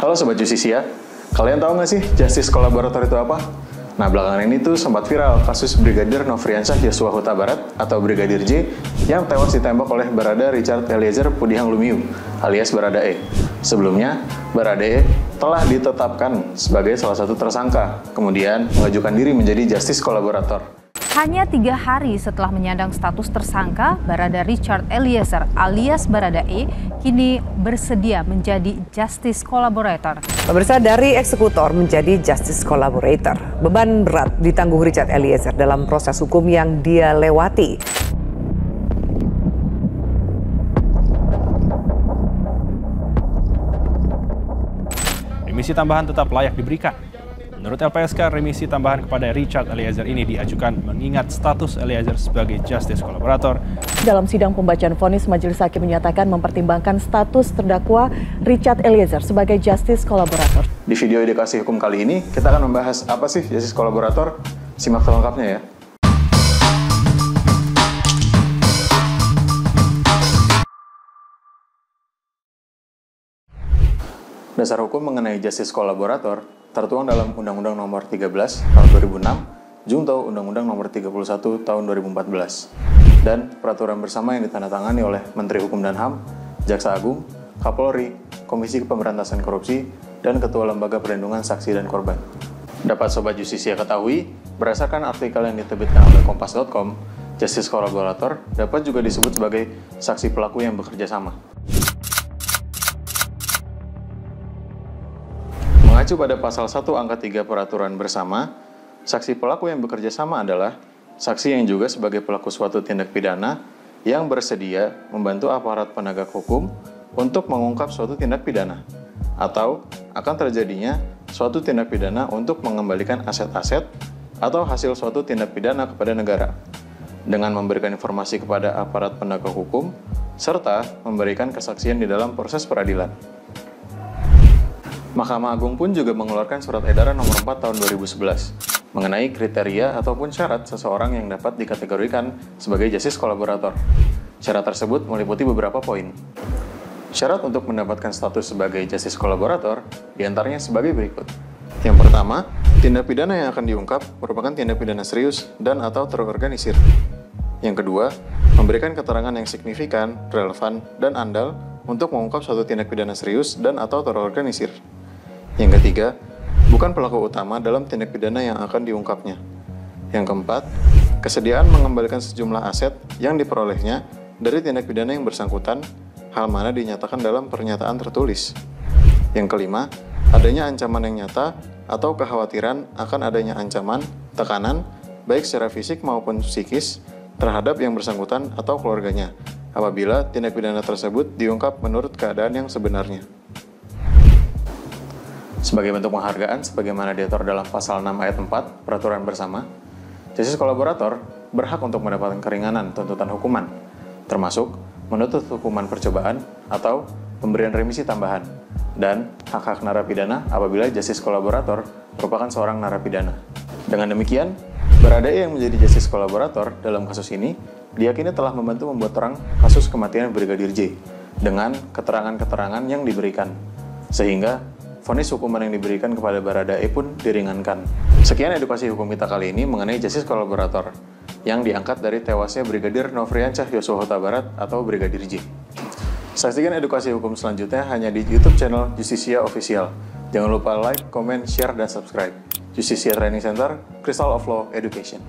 Halo Sobat Justisia, kalian tahu nggak sih Justice Collaborator itu apa? Nah, belakangan ini tuh sempat viral kasus Brigadir Nofriansyah Yosua Huta Barat atau Brigadir J yang tewas ditembak oleh Barada Richard Eliezer Pudihang Lumiu alias Baradae. Sebelumnya, Baradae telah ditetapkan sebagai salah satu tersangka, kemudian mengajukan diri menjadi Justice Collaborator. Hanya 3 hari setelah menyandang status tersangka, Barada Richard Eliezer alias Baradae kini bersedia menjadi Justice Collaborator. Pemirsa, dari eksekutor menjadi Justice Collaborator, beban berat ditanggung Richard Eliezer dalam proses hukum yang dia lewati. Remisi tambahan tetap layak diberikan. Menurut LPSK, remisi tambahan kepada Richard Eliezer ini diajukan mengingat status Eliezer sebagai Justice Collaborator. Dalam sidang pembacaan vonis, Majelis Hakim menyatakan mempertimbangkan status terdakwa Richard Eliezer sebagai Justice Collaborator. Di video edukasi hukum kali ini, kita akan membahas apa sih Justice Collaborator. Simak selengkapnya ya. Dasar hukum mengenai Justice Collaborator tertuang dalam Undang-Undang Nomor 13 Tahun 2006, Junto Undang-Undang Nomor 31 Tahun 2014, dan peraturan bersama yang ditandatangani oleh Menteri Hukum dan HAM, Jaksa Agung, Kapolri, Komisi Pemberantasan Korupsi, dan Ketua Lembaga Perlindungan Saksi dan Korban. Dapat Sobat Justisia ketahui, berdasarkan artikel yang diterbitkan oleh Kompas.com, Justice Collaborator dapat juga disebut sebagai saksi pelaku yang bekerja sama. Mengacu pada pasal 1 angka 3 peraturan bersama, saksi pelaku yang bekerja sama adalah saksi yang juga sebagai pelaku suatu tindak pidana yang bersedia membantu aparat penegak hukum untuk mengungkap suatu tindak pidana atau akan terjadinya suatu tindak pidana untuk mengembalikan aset-aset atau hasil suatu tindak pidana kepada negara dengan memberikan informasi kepada aparat penegak hukum serta memberikan kesaksian di dalam proses peradilan. Mahkamah Agung pun juga mengeluarkan surat edaran nomor 4 tahun 2011 mengenai kriteria ataupun syarat seseorang yang dapat dikategorikan sebagai Justice Collaborator. Syarat tersebut meliputi beberapa poin. Syarat untuk mendapatkan status sebagai Justice Collaborator diantaranya sebagai berikut. Yang pertama, tindak pidana yang akan diungkap merupakan tindak pidana serius dan atau terorganisir. Yang kedua, memberikan keterangan yang signifikan, relevan, dan andal untuk mengungkap suatu tindak pidana serius dan atau terorganisir. Yang ketiga, bukan pelaku utama dalam tindak pidana yang akan diungkapnya. Yang keempat, kesediaan mengembalikan sejumlah aset yang diperolehnya dari tindak pidana yang bersangkutan, hal mana dinyatakan dalam pernyataan tertulis. Yang kelima, adanya ancaman yang nyata atau kekhawatiran akan adanya ancaman, tekanan, baik secara fisik maupun psikis, terhadap yang bersangkutan atau keluarganya, apabila tindak pidana tersebut diungkap menurut keadaan yang sebenarnya. Sebagai bentuk penghargaan, sebagaimana diatur dalam pasal 6 ayat 4 peraturan bersama, Justice Collaborator berhak untuk mendapatkan keringanan tuntutan hukuman, termasuk menuntut hukuman percobaan atau pemberian remisi tambahan, dan hak-hak narapidana apabila Justice Collaborator merupakan seorang narapidana. Dengan demikian, Baradae yang menjadi Justice Collaborator dalam kasus ini diyakini telah membantu membuat terang kasus kematian Brigadir J dengan keterangan-keterangan yang diberikan, sehingga vonis hukuman yang diberikan kepada Baradae pun diringankan. Sekian edukasi hukum kita kali ini mengenai Justice Collaborator yang diangkat dari tewasnya Brigadir Nofriansyah Yosua Huta Barat atau Brigadir J. Saksikan edukasi hukum selanjutnya hanya di YouTube channel Justisia Official. Jangan lupa like, comment, share, dan subscribe. Justisia Training Center, Crystal of Law Education.